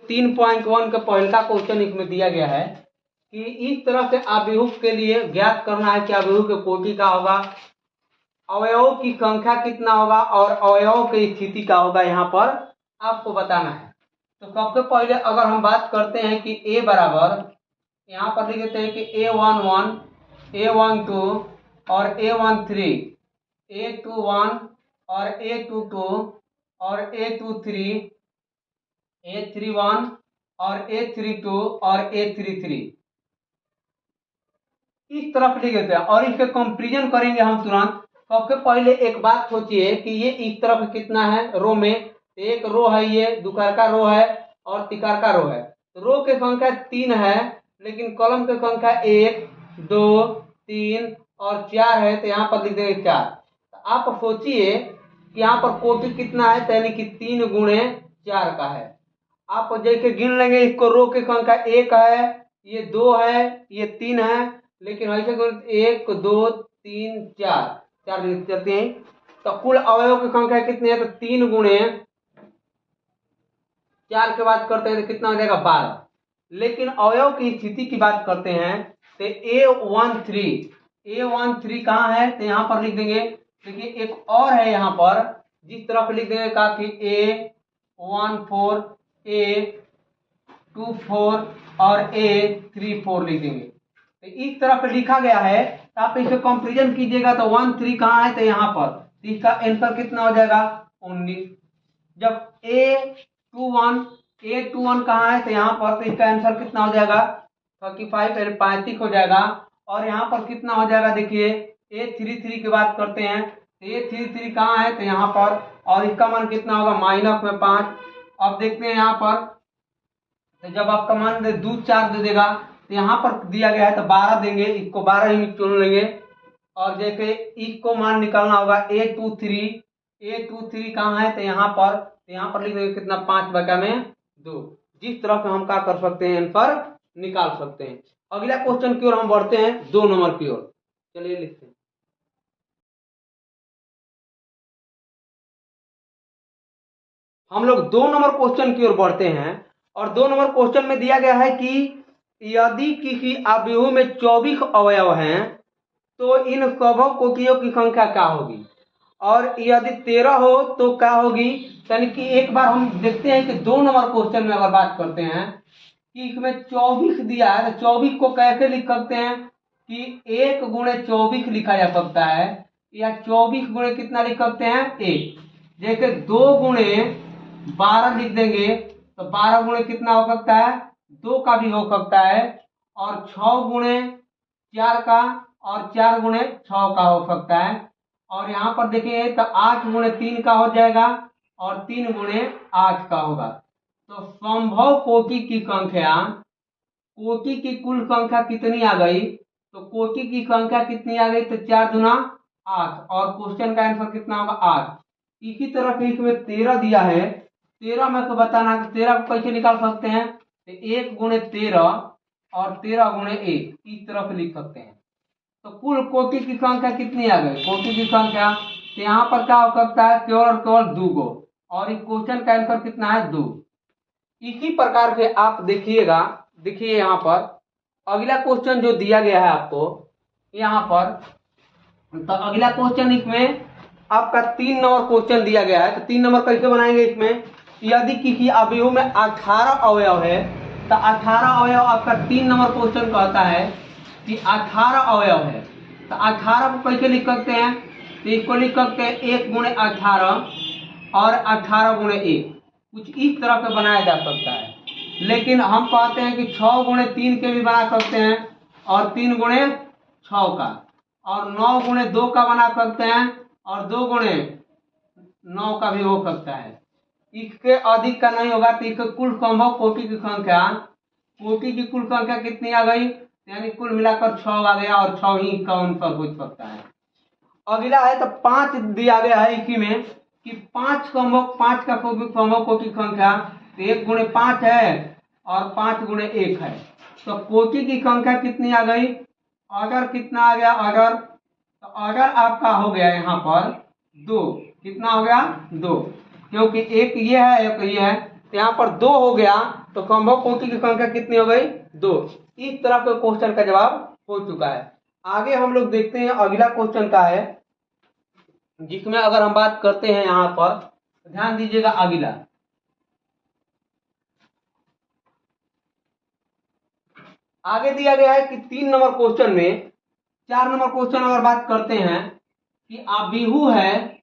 3.1 का पहला क्वेश्चन इसमें दिया गया है कि इस तरह से अभिहुक के लिए ज्ञात करना है कि अभिहुक के कोटि का होगा, अवयवों की संख्या कितना होगा और अवयवों की स्थिति का होगा, यहाँ पर आपको बताना है। तो सबसे पहले अगर हम बात करते हैं कि a बराबर, यहाँ पर लिख देते हैं कि a11, a12 और a13, a21 और a22 और a23, a31 और a32 और a33 इस तरफ लिख देते हैं और इसके कंपेरिजन करेंगे हम तुरंत। सबसे पहले एक बात सोचिए कि ये इस तरफ कितना है, रो में एक रो है, ये दुकार का रो है और तिकार का रो है। रो की संख्या 3 है लेकिन कॉलम की संख्या 1, 2, 3 और 4 है, तो यहाँ पर लिख देंगे 4। तो आप सोचिए कि यहाँ पर कोटि कितना है, यानी कि 3 गुणे 4 का है। आप जैसे गिन लेंगे, इसको रो की संख्या 1 है, ये 2 है, ये 3 है, लेकिन ऐसे 1, 2, 3, 4 करते हैं। तो कुल अवयव की संख्या कितनी है, तो 3 गुणे 4 की बात करते हैं तो कितना हो जाएगा 12। लेकिन अवयव की स्थिति की बात करते हैं तो A13 कहाँ है, तो यहाँ पर लिख देंगे। देखिए एक और है यहाँ पर, जिस तरफ लिख देंगे काफी A14, A24 और A34 लिख देंगे। तो इस तरफ लिखा गया है, तो आप इसे कंपेरिजन कीजिएगा तो 13 कहाँ है, तो यहाँ पर, तो इसका आंसर कितना हो जाएगा 19। जब A21 कहाँ है, तो यहाँ पर, तो इसका आंसर कितना हो जाएगा 35 हो जाएगा। और यहाँ पर कितना हो जाएगा, देखिए A33 की बात करते हैं, A33 कहाँ है, तो यहाँ पर, और इसका मान कितना होगा -5। अब देखते हैं यहाँ पर, तो जब आपका मान 2, 4 दे देगा, तो यहाँ पर दिया गया है तो 12 देंगे, इसको 12 ही चुन लेंगे। और जैसे इसको मान निकालना होगा A23 कहाँ है, तो यहाँ पर लिख देंगे कितना 5/2। जिस तरह से हम क्या कर सकते हैं, आंसर निकाल सकते हैं। अगला क्वेश्चन की ओर हम बढ़ते हैं, 2 नंबर की ओर। चलिए लिखते हैं। हम लोग 2 नंबर क्वेश्चन की ओर बढ़ते हैं और 2 नंबर क्वेश्चन में दिया गया है कि यदि किसी अवयव में 24 अवयव हैं तो इन सभी कोटियों की संख्या क्या होगी, और यदि 13 हो तो क्या होगी। यानी कि एक बार हम देखते हैं कि 2 नंबर क्वेश्चन में अगर बात करते हैं कि इसमें 24 दिया है, तो 24 को कैसे लिख सकते हैं कि 1 गुणे 24 लिखा जा सकता है, या 24 गुणे कितना लिख सकते हैं 1। जैसे 2 गुणे 12 लिख देंगे तो 12 गुणे कितना हो सकता है 2 का भी हो सकता है, और 6 गुणे 4 का और 4 गुणे 6 का हो सकता है। और यहाँ पर देखिए तो 8 गुणे 3 का हो जाएगा और 3 गुणे 8 का होगा। तो संभव कोटि की संख्या, कोटि की कुल संख्या कितनी आ गई, तो कोटि की संख्या कितनी आ गई, तो 4 दूना 8, और क्वेश्चन का आंसर कितना होगा 8। इसी तरह से इसमें 13 दिया है, 13 में तो बताना है, 13 को कैसे निकाल सकते हैं, तो 1 गुणे 13 और 13 गुणे 1 इस तरह से लिख सकते हैं। तो कुल कोटि की संख्या कितनी आ गई, कोटि की संख्या, तो यहाँ पर क्या हो सकता है केवल और केवल 2 गो, और इस क्वेश्चन का आंसर कितना है 2। इसी प्रकार से आप देखिएगा, देखिए यहाँ पर अगला क्वेश्चन जो दिया गया है आपको यहाँ पर, तो अगला क्वेश्चन इसमें आपका 3 नंबर क्वेश्चन दिया गया है। तो 3 नंबर कैसे बनाएंगे, इसमें यदि किसी अवयव में 18 अवयव है, तो 18 अवयव आपका 3 नंबर क्वेश्चन कहता है कि 18 अवयव है, तो 18 को कैसे लिख सकते हैं, तो इसको लिख सकते हैं 1 गुणे 18 और 18 गुणे 1, कुछ इस तरह से बनाया जा सकता है। लेकिन हम कहते हैं कि 6 गुणे 3 के भी बना सकते हैं और 3 गुणे 6 का, और 9 गुणे 2 का बना सकते हैं और 2 गुणे 9 का भी हो सकता है। इसके अधिक का नहीं होगा, तो इसके कुल संभव कोटि की संख्या, कोटि की कुल संख्या कितनी आ गई, यानी कुल मिलाकर 6 आ गया, और 6 ही का आंसर हो सकता है। अगला है तो 5 दिया गया है इसी में कि 5 का संभव कोटि संख्या, तो 1 गुणे 5 है और 5 गुणे 1 है, तो कोटि की संख्या कितनी आ गई, अगर कितना आ गया, अगर, तो अगर आपका हो गया यहाँ पर 2, कितना हो गया 2, क्योंकि एक ये है एक ये है, तो यहाँ पर 2 हो गया, तो संभव कोटि की संख्या कितनी हो गई? 2। इस तरह के क्वेश्चन का जवाब हो चुका है। आगे हम लोग देखते हैं अगला क्वेश्चन का है, जिसमें अगर हम बात करते हैं यहाँ पर, ध्यान दीजिएगा अगला। आगे दिया गया है कि 3 नंबर क्वेश्चन में, 4 नंबर क्वेश्चन अगर बात करते हैं कि आबिहू है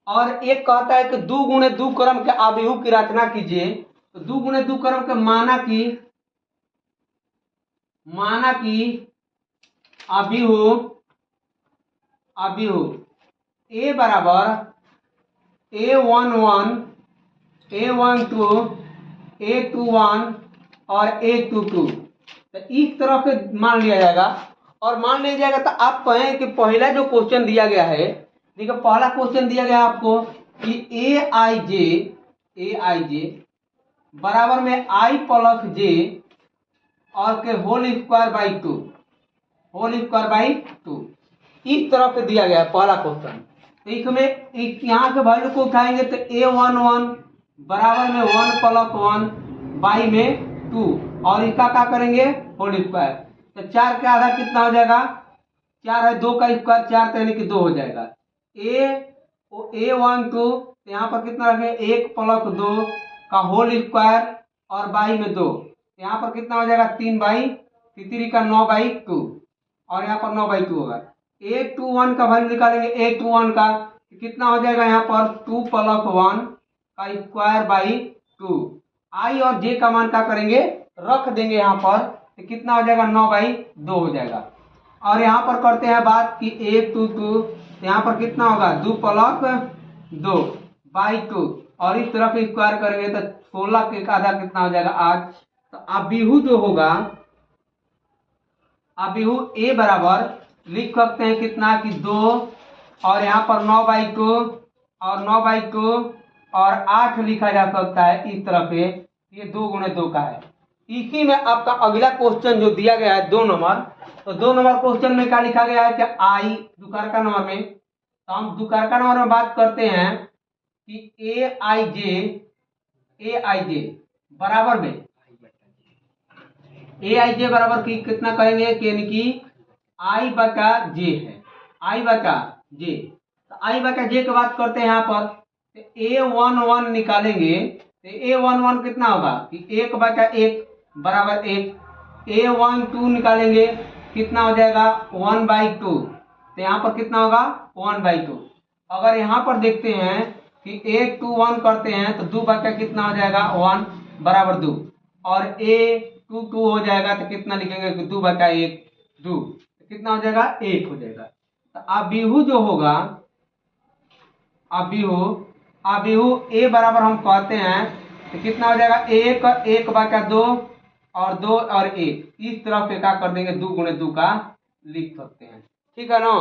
और एक कहता है कि 2 गुणे 2 क्रम के आबिहू की रचना कीजिए। तो 2 गुणे 2 क्रम के माना की आबिहू ए बराबर A11, A12, A21 और A22, तो इस तरह से मान लिया जाएगा। और मान लिया जाएगा तो आप कहें कि पहला जो क्वेश्चन दिया गया है, देखिए पहला क्वेश्चन दिया गया आपको कि ए आई जे बराबर में I प्लस जे और के होल स्क्वायर बाई 2 इस तरह से दिया गया है पहला क्वेश्चन। तो इसमें यहाँ के वैल्यू को उठाएंगे तो A11 बराबर में 1 प्लस 1 बाई में 2 और इसका क्या करेंगे? Whole square. तो 4 का आधा कितना हो जाएगा? 4 है, 2 का स्क्वायर 4 यानी कि 2 हो जाएगा। A12 यहाँ पर कितना रखेंगे? 1 प्लस 2 का होल स्क्वायर और बाई में 2, यहाँ पर कितना हो जाएगा? 3 बाई 3 का 9 बाई 2 और यहाँ पर 9 बाई 2 होगा। A21 का वैल्यू निकालेंगे, A21 का कितना हो जाएगा? यहाँ पर 2 प्लस 1 का स्क्वायर बाई 2। आई और जे का मान क्या करेंगे? रख देंगे यहाँ पर, तो कितना हो जाएगा? 9 बाई 2 हो जाएगा। और यहाँ पर करते हैं बात कि A22, यहाँ पर कितना होगा? 2 प्लस 2 बाई 2 और इस तरफ स्क्वायर करेंगे तो 16 के आधा कितना हो जाएगा? 8। तो आबिहू जो होगा, आबिहू ए बराबर लिख सकते हैं कितना कि 2 और यहाँ पर 9 बाई 2 और 9 बाई 2 और 8 लिखा जा सकता है इस तरह से। ये 2 गुणे 2 का है। इसी में आपका अगला क्वेश्चन जो दिया गया है 2 नंबर, तो 2 नंबर क्वेश्चन में क्या लिखा गया है कि आई दुकारका नंबर में, तो हम दुकारका नंबर में बात करते हैं कि ए आई जे बराबर में ए आई जे बराबर की कितना कहेंगे कि यानी कि आई बटा जे है, आई बटा जे। तो आई बटा जे की बात करते हैं यहाँ पर, तो A11 निकालेंगे तो A11 कितना होगा कि 1 बटा 1 बराबर 1। A12 निकालेंगे कितना हो जाएगा? 1 बाई 2, तो यहाँ पर कितना होगा? 1 बाई 2। अगर यहाँ पर देखते हैं कि A21 करते हैं तो 2 बटा कितना हो जाएगा? 1 बराबर 2 और A22 हो जाएगा तो कितना लिखेंगे कि 2 बटा 1 2, तो कितना हो जाएगा? 1 हो जाएगा। तो आबिहू जो होगा, आबिहू ए बराबर हम कहते हैं तो कितना हो जाएगा? 1 बटा 2 और 2 और 1 इस तरह से क्या कर देंगे? 2 गुणे 2 का लिख सकते हैं, ठीक है ना?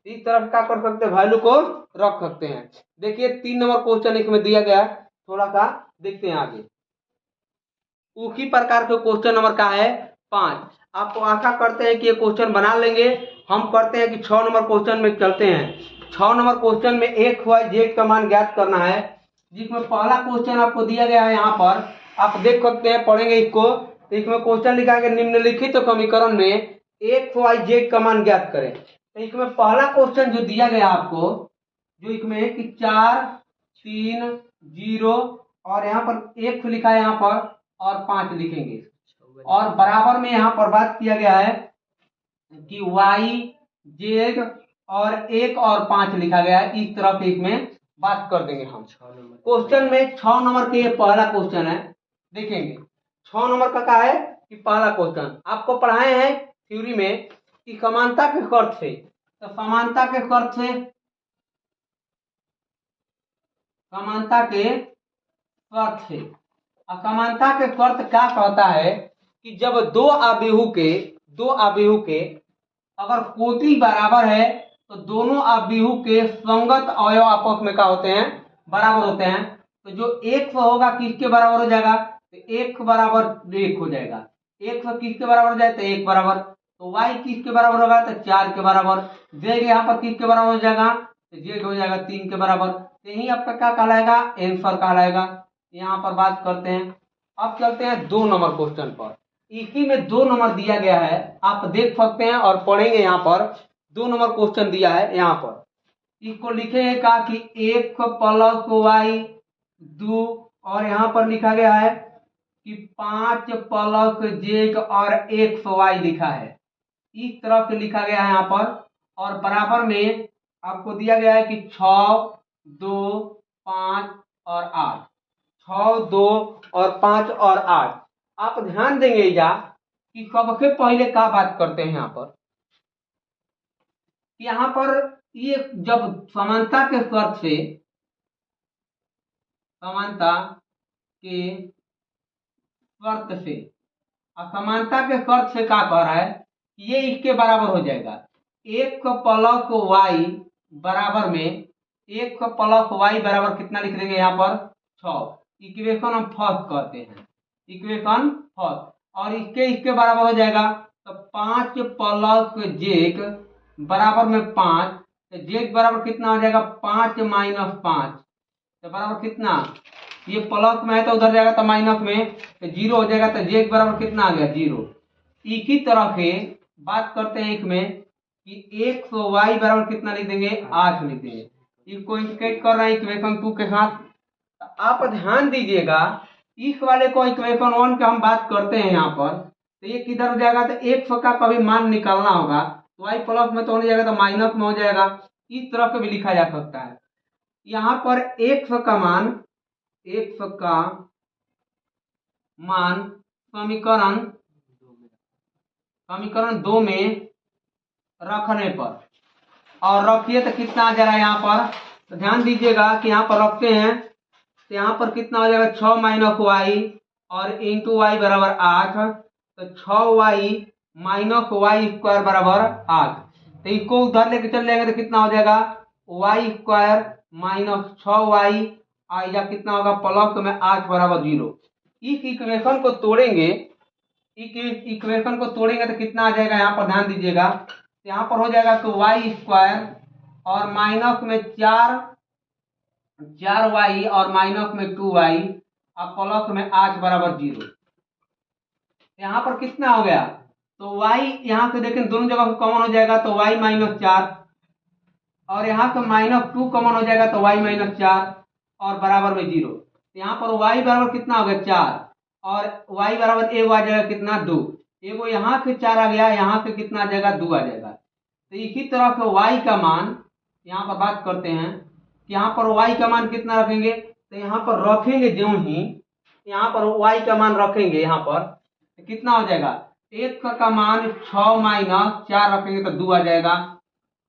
इस तरह क्या कर सकते हैं? वैल्यू को रख सकते हैं। देखिए 3 नंबर क्वेश्चन इसमें दिया गया, थोड़ा सा देखते हैं आगे। उसी प्रकार के क्वेश्चन नंबर का है 5। आपको आशा करते हैं कि ये क्वेश्चन बना लेंगे। हम करते हैं कि 6 नंबर क्वेश्चन में चलते हैं। 6 नंबर क्वेश्चन में XYZ का मान ज्ञात करना है, जिसमें पहला क्वेश्चन आपको दिया गया है। यहाँ पर आप देख सकते हैं, पढ़ेंगे इसको। इसमें क्वेश्चन लिखा है निम्नलिखित समीकरण में XYZ का मान ज्ञात करें। तो इसमें पहला क्वेश्चन जो दिया गया आपको, जो इसमें कि 4 3 0 और यहाँ पर 1 लिखा है यहाँ पर और 5 लिखेंगे और बराबर में यहाँ पर बात किया गया है कि YZ और 1 और 5 लिखा गया है। इस तरह से इसमें बात कर देंगे हम। क्वेश्चन में 6 नंबर के पहला क्वेश्चन है, देखेंगे 6 नंबर का क्या है कि पहला क्वेश्चन आपको पढ़ाए हैं थ्योरी में कि समानता के शर्त से। तो समानता के शर्त से, समानता के शर्त क्या कहता है कि जब दो आव्यूह के अगर कोटि बराबर है तो दोनों आव्यूह के संगत अवयव आपस में क्या होते हैं? बराबर होते हैं। तो जो 1 होगा किसके बराबर हो जाएगा? तो 1 बराबर 1 हो जाएगा। 1 किसके बराबर हो जाए? तो 1 बराबर। तो y किसके बराबर होगा? तो 4 के बराबर। z यहाँ पर किसके बराबर हो जाएगा? तो z हो जाएगा 3 के बराबर। तो यही आपका क्या कहलाएगा? आंसर कहलाएगा। यहाँ पर बात करते हैं। अब चलते हैं 2 नंबर क्वेश्चन पर। इसी में 2 नंबर दिया गया है, आप देख सकते हैं और पढ़ेंगे। यहाँ पर 2 नंबर क्वेश्चन दिया है। यहाँ पर इसको लिखेंगे का कि 1 प्लस वाई 2, और यहाँ पर लिखा गया है कि 5 प्लस जेड और 1 वाई लिखा है। इस तरह से लिखा गया है यहाँ पर। और बराबर में आपको दिया गया है कि 6, 2, 5 और 8। 6, 2 और 5 और 8। आप ध्यान देंगे या कि सबसे पहले क्या बात करते हैं यहाँ पर। यहाँ पर ये जब समानता के शर्त से, समानता के शर्त से, असमानता के शर्त से क्या कह रहा है कि ये इसके बराबर हो जाएगा। 1 प्लस वाई बराबर में 1 प्लस वाई बराबर कितना लिख देंगे यहाँ पर 6। इक्वेशन हम फर्स्ट कहते हैं, इक्वेशन फर्स्ट। और इसके बराबर हो जाएगा तो 5 प्लस जेड बराबर में 5, तो जेड बराबर कितना हो जाएगा 5 माइनस 5, तो बराबर कितना, ये प्लस में है तो उधर जाएगा तो माइनस में, तो 0 हो जाएगा। तो जेड बराबर कितना आ गया 0। इसी तरह से बात करते हैं एक में कि 100 वाई बराबर कितना लिख देंगे 8 लिख देंगे। इसको इंडिकेट कर रहे हैं इक्वेशन 2 के साथ। तो आप ध्यान दीजिएगा, इस वाले को इक्वेशन 1 की हम बात करते हैं यहाँ पर, तो ये किधर हो जाएगा, तो 100 का कभी मान निकालना होगा तो वाई प्लस में तो नहीं जाएगा तो माइनस में हो जाएगा। इस तरह से भी लिखा जा सकता है। यहाँ पर 100 का मान, 100 का मान समीकरण 2 में रखने पर, और रखिए तो कितना आ जा रहा है यहाँ पर, तो ध्यान दीजिएगा कि यहाँ पर रखते हैं तो यहाँ पर कितना हो जाएगा 6 माइनस वाई और इंटू वाई बराबर 8, तो 6 वाई माइनस वाई स्क्वायर बराबर 8। तो इसको उधर लेके चल जाएंगे तो कितना हो जाएगा वाई स्क्वायर माइनस 6 वाई, या कितना होगा प्लस में 8 बराबर 0। इस इक्वेशन को तोड़ेंगे, इक्वेशन को तोड़ेंगे तो कितना आ जाएगा यहाँ पर ध्यान दीजिएगा, यहाँ पर हो जाएगा तो वाई स्क्वायर और माइनस में 4 वाई और माइनस में 2 वाई और प्लस में 8 बराबर 0। यहाँ पर कितना हो गया, तो वाई यहाँ से देखें दोनों जगह कॉमन हो जाएगा तो वाई माइनस 4, और यहाँ से माइनस 2 कॉमन हो जाएगा तो वाई माइनस 4 और बराबर में 0। यहाँ पर वाई बराबर कितना हो गया 4 और वाई बराबर एगो आ जाएगा कितना 2। एगो यहाँ से 4 आ गया, यहाँ से कितना आ जाएगा 2 आ जाएगा। तो इसी तरह से वाई का मान यहाँ पर बात करते हैं कि यहाँ पर वाई का मान कितना रखेंगे, तो यहाँ पर रखेंगे जो ही यहाँ पर वाई का मान रखेंगे यहाँ पर तो कितना हो जाएगा 1 का मान 6 माइनस 4 रखेंगे तो 2 आ जाएगा।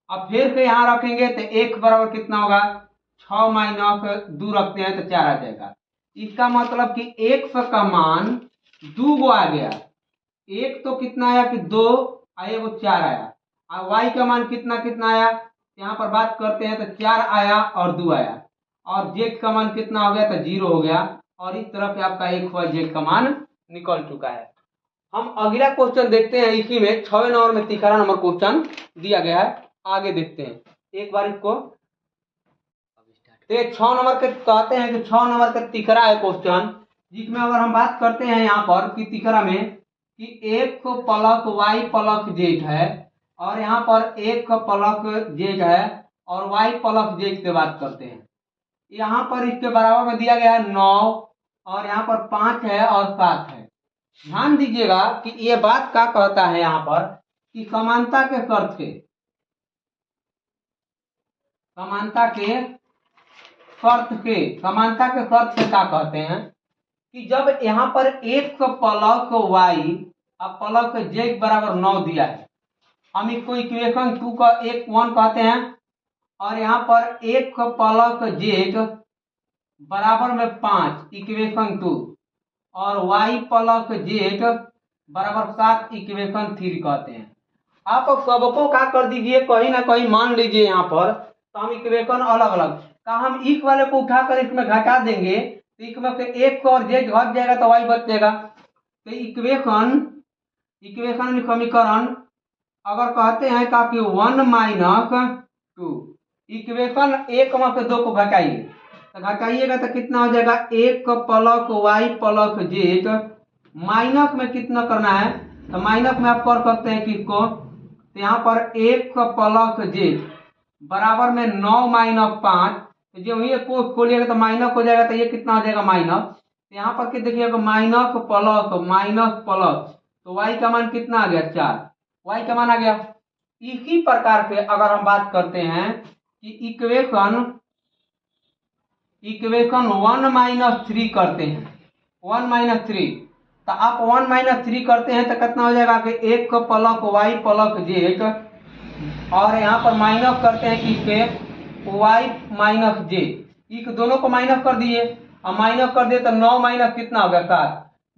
अब फिर से यहाँ रखेंगे तो 1 बराबर कितना होगा 6 माइनस 2 रखते हैं तो 4 आ जाएगा। इसका मतलब कि 1 का मान 2 गो आ गया, एक तो कितना आया कि 2 आया, वो 4 आया, और वाई का मान कितना कितना आया, यहाँ पर बात करते हैं तो 4 आया और 2 आया, और जेड का मान कितना हो गया तो 0 हो गया। और इस तरह से आपका एक जेड का मान निकल चुका है। हम अगला क्वेश्चन देखते हैं। इसी में 6वें नंबर में 13 नंबर क्वेश्चन दिया गया है, आगे देखते हैं एक बार इसको। तो 6 नंबर के कहते हैं कि 6 नंबर का 13 है क्वेश्चन, जिसमें अगर हम बात करते हैं यहाँ पर कि 13 में कि 1 प्लस वाई प्लस जेड है, और यहाँ पर 1 प्लस जेड है और वाई प्लस जेड की बात करते हैं। यहाँ पर इसके बराबर में दिया गया है 9, और यहाँ पर 5 है और 7 है। ध्यान दीजिएगा कि ये बात क्या कहता है यहाँ पर कि समानता के शर्त से, समानता के शर्त से क्या कहते हैं कि जब यहाँ पर 1 प्लस वाई और प्लस जेड बराबर 9 दिया है, हम इसको इक्वेशन 2 का 1 कहते हैं, और यहाँ पर 1 प्लस जेड बराबर में 5 इक्वेशन 2, और y प्लस जेड बराबर 7 इक्वेशन 3 कहते हैं। आप सबको क्या कर दीजिए, कहीं ना कहीं मान लीजिए यहाँ पर, तो हम इक्वेशन अलग अलग का हम इस वाले को उठाकर इसमें घटा देंगे तो इसमें से 1 और जेड घट जाएगा तो y बच जाएगा। तो इक्वेशन समीकरण अगर कहते हैं का कि 1 माइनस 2, इक्वेशन 1 में से 2 को घटाइए तो घटाइएगा तो कितना हो जाएगा, 1 plus Y plus Z, minus में कितना करना है, तो माइनस में आप कर सकते हैं किसको, तो यहाँ पर 1 प्लस जेड बराबर में 9 माइनस 5, तो जब ये कोष्ट खोलिएगा तो माइनस हो जाएगा, तो ये कितना हो जाएगा माइनस, तो यहाँ पर देखिएगा माइनस प्लस माइनस प्लस, तो वाई का मान कितना आ गया 4, वाई का मान आ गया। इसी प्रकार से अगर हम बात करते हैं कि इक्वेशन 1 माइनस 3 करते हैं, 1 माइनस 3, तो आप 1 माइनस 3 करते हैं तो कितना हो जाएगा कि 1 प्लस वाई प्लस जेड, और यहाँ पर माइनस करते हैं किसके, वाई माइनस जेड, इस दोनों को माइनस कर दिए, और माइनस कर दिए तो 9 माइनस कितना हो गया 7,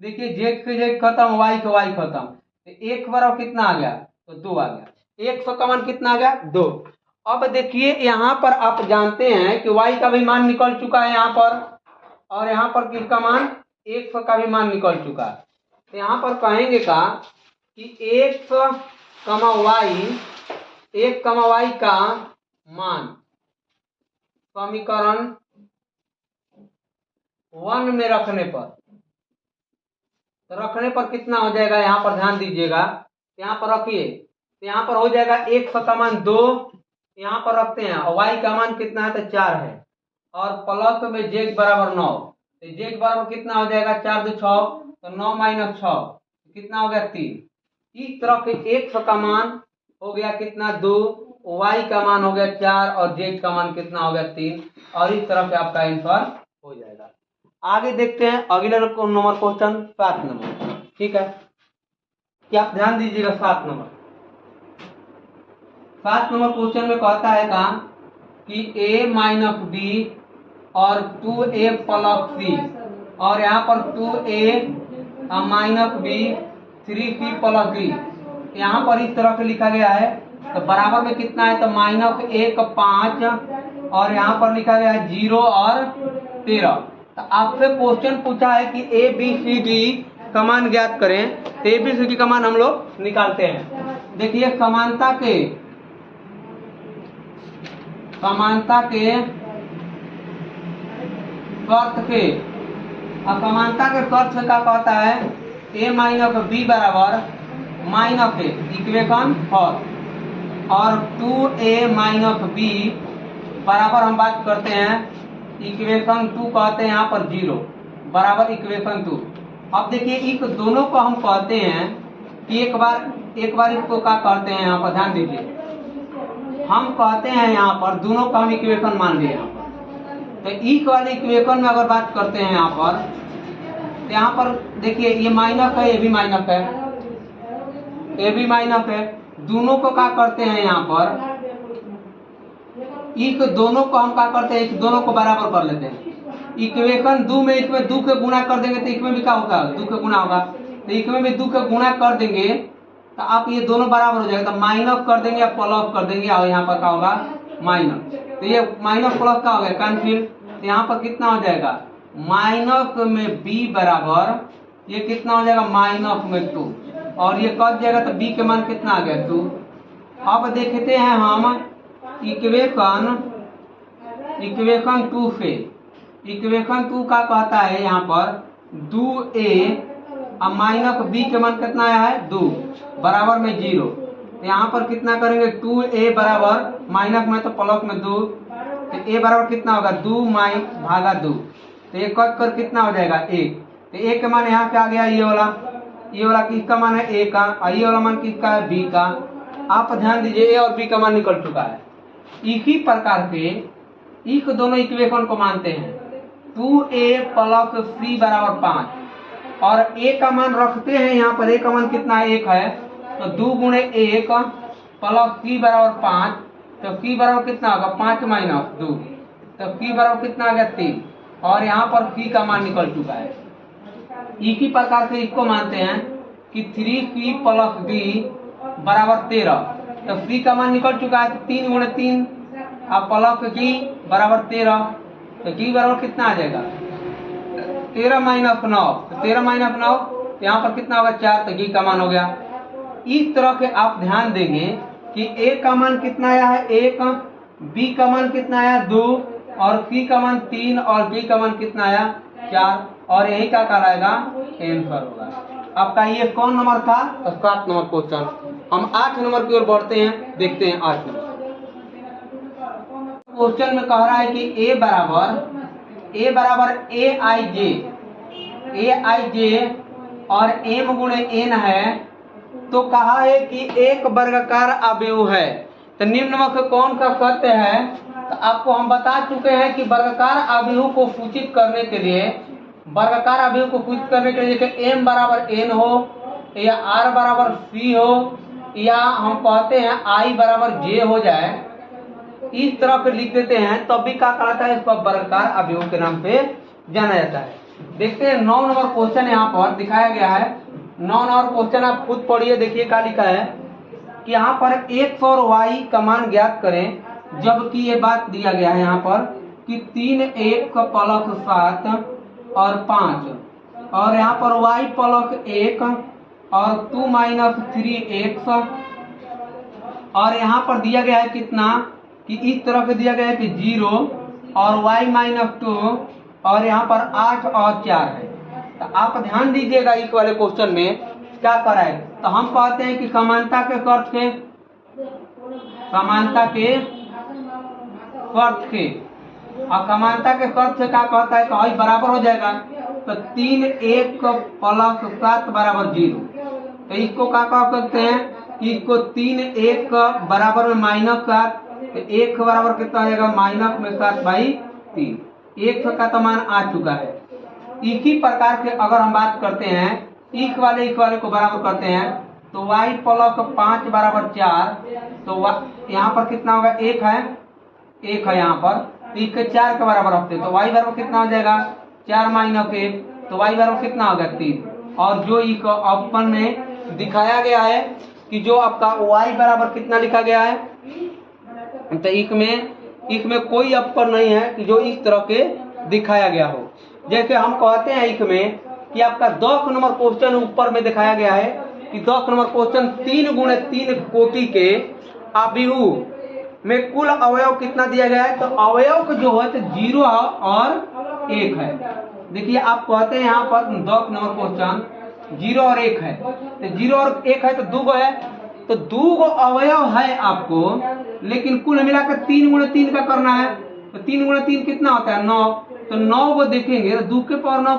देखिए जेड से जेड खत्म, वाई से वाई खत्म, तो 1 बराबर कितना आ गया, तो 2 आ गया, 100 का मान कितना आ गया 2। अब देखिए यहाँ पर आप जानते हैं कि y का भी मान निकल चुका है यहाँ पर, और यहाँ पर किसका मान 100 का भी मान निकल चुका है, तो यहाँ पर कहेंगे का कि 100 कमा y का मान समीकरण 1 में रखने पर कितना हो जाएगा, यहाँ पर ध्यान दीजिएगा, यहाँ पर रखिए, तो यहाँ पर हो जाएगा 100 का मान 2, यहाँ पर रखते हैं, और y का मान कितना है तो 4 है, और प्लस में z बराबर 9, तो z बराबर कितना हो जाएगा 4 2 6, तो 9 माइनस 6 कितना हो गया 3। इस तरह के 100 का मान हो गया कितना 2, y का मान हो गया 4, और z का मान कितना हो गया 3, और इस तरह से आपका आंसर हो जाएगा। आगे देखते हैं अगले नंबर क्वेश्चन 7 नंबर, ठीक है, क्या आप ध्यान दीजिएगा 7 नंबर क्वेश्चन में कहता है का कि a माइनस बी और 2a प्लस सी, और यहाँ पर 2a minus B 3c plus D, यहाँ पर इस तरह से लिखा गया है, तो बराबर में कितना है, तो माइनस 1 5, और यहाँ पर लिखा गया है 0 और 13। तो आपसे क्वेश्चन पूछा है कि ए बी सी डी का मान ज्ञात करें, तो ए बी सी डी का मान हम लोग निकालते हैं। देखिए समानता के शर्त से क्या कहता है, a माइनस बी बराबर माइनस ए, इक्वेशन फर्स्ट, और 2a माइनस बी बराबर हम बात करते हैं इक्वेशन 2, कहते हैं यहाँ पर 0 बराबर इक्वेशन 2। अब देखिए इस दोनों को हम कहते हैं कि एक बार इसको क्या कहते हैं, यहाँ पर ध्यान दीजिए, हम कहते हैं यहाँ पर दोनों का हम इक्वेशन मान लिए यहाँ पर, तो इस वाले इक्वेशन में अगर बात करते हैं यहाँ पर, तो यहाँ पर देखिए ये माइनस है, ये भी माइनस है, ये भी माइनस है, दोनों को क्या करते हैं यहाँ पर, इस दोनों को हम क्या करते हैं, इस दोनों को बराबर कर लेते हैं, इक्वेशन 2 में इसमें 2 के गुणा कर देंगे तो इसमें भी क्या होगा 2 के गुणा होगा, तो इसमें भी 2 के गुणा कर देंगे तो आप ये दोनों बराबर हो जाएगा, तो माइनस कर देंगे या प्लस कर देंगे, और यहाँ पर क्या होगा माइनस, तो ये माइनस प्लस का हो गया कैंसिल, तो यहाँ पर कितना हो जाएगा माइनस में b बराबर ये कितना हो जाएगा माइनस में 2, और ये कट जाएगा तो b के मान कितना आ गया 2। अब देखते हैं हम इक्वेशन 2 से, इक्वेशन 2 का कहता है यहाँ पर 2a अब माइनस b के मान कितना आया है 2 बराबर में 0, तो यहाँ पर कितना करेंगे 2a बराबर माइनस में तो प्लस में 2, तो a बराबर कितना होगा 2 माइनस भागा 2, तो ये कट कर कितना हो जाएगा 1, तो a का मान यहाँ पे आ गया, ये वाला किसका मान है a का, और ये वाला मान किसका है b का। आप ध्यान दीजिए a और b का मान निकल चुका है। इसी प्रकार से इस दोनों इक्वेशन को मानते हैं 2a प्लस c बराबर 5, और a का मान रखते हैं यहाँ पर, a का मान कितना है 1 है, तो 2 गुणे 1 प्लस c बराबर 5, तो c बराबर कितना होगा 5 माइनस 2, तो c बराबर कितना आ गया 3, और यहाँ पर c का मान निकल चुका है। इसी प्रकार से इसको मानते हैं कि 3c प्लस d बराबर 13, तो c का मान निकल चुका है, तो 3 गुणे 3 अब प्लस g बराबर 13, तो g बराबर कितना आ जाएगा 13 माइनस 9, तो 13 माइनस 9 यहाँ पर कितना होगा 4, तो g का मान हो गया। इस तरह के आप ध्यान देंगे कि a का मान कितना आया है 1, b का मान कितना आया 2, और C का मान 3 और D का मान कितना आया 4, और यही क्या कहलाएगा आंसर होगा। आपका ये कौन नंबर था 7 नंबर क्वेश्चन। हम 8 नंबर की ओर बढ़ते हैं, देखते हैं 8 नंबर क्वेश्चन में कह रहा है कि A बराबर AIJ और M गुणे N है, तो कहा है कि एक वर्गाकार अवयव है। तो निम्न में से कौन सा सत्य है? तो आपको हम बता चुके हैं कि वर्गाकार अवयव को सूचित करने के लिए, जैसे M बराबर N हो या R बराबर C हो या हम कहते हैं I बराबर J हो जाए, इस तरह पे लिख देते हैं, तब भी क्या कहलाता है, इसको वर्गाकार अवयव के नाम से जाना जाता है। देखते हैं 9 नंबर क्वेश्चन यहाँ पर दिखाया गया है। 9 नंबर क्वेश्चन आप खुद पढ़िए, देखिए क्या लिखा है कि यहाँ पर x और y का मान ज्ञात करें, जबकि ये बात दिया गया है यहाँ पर कि 3 1 प्लस 7 और 5, और यहाँ पर y प्लस 1 और 2 माइनस 3x, और यहाँ पर दिया गया है कितना कि इस तरह से दिया गया है कि 0 और y माइनस 2, और यहाँ पर 8 और 4 है। तो आप ध्यान दीजिएगा इस वाले क्वेश्चन में क्या कर रहा है। तो हम कहते हैं कि समानता के शर्त से क्या कहता है कि बराबर हो जाएगा। तो 3 1 प्लस 7 बराबर 0, तो इसको क्या कह सकते हैं कि इसको 3 1 बराबर में -7, तो 1 बराबर कितना हो जाएगा -7/3, 1 का तो मान आ चुका है। इसी प्रकार से अगर हम बात करते हैं इस वाले को बराबर करते हैं, तो y प्लस 5 बराबर 4, तो यहाँ पर कितना होगा 1 है यहाँ पर, इसके 4 के बराबर रखते, तो y बराबर कितना हो जाएगा 4 माइनस 1, तो y बराबर कितना होगा 3। और जो इस ऑप्शन में दिखाया गया है कि जो आपका y बराबर कितना लिखा गया है, तो इसमें कोई ऑप्शन नहीं है कि जो इस तरह के दिखाया गया हो। जैसे हम कहते हैं इसमें कि आपका 10 नंबर क्वेश्चन ऊपर में दिखाया गया है कि 10 नंबर क्वेश्चन 3 गुणे 3 कोटि के अवयव में कुल अवयव कितना दिया गया है, तो अवयव जो है तो 0 और 1 है। देखिए आप कहते हैं यहाँ पर 10 नंबर क्वेश्चन 0 और 1 है, तो 0 और 1 है तो 2 है, तो 2 अवयव है आपको, लेकिन कुल मिलाकर 3 गुणे 3 का करना है। तो 3 गुणे 3 कितना होता है 9, तो 9 को देखेंगे तो 2 के पावर 9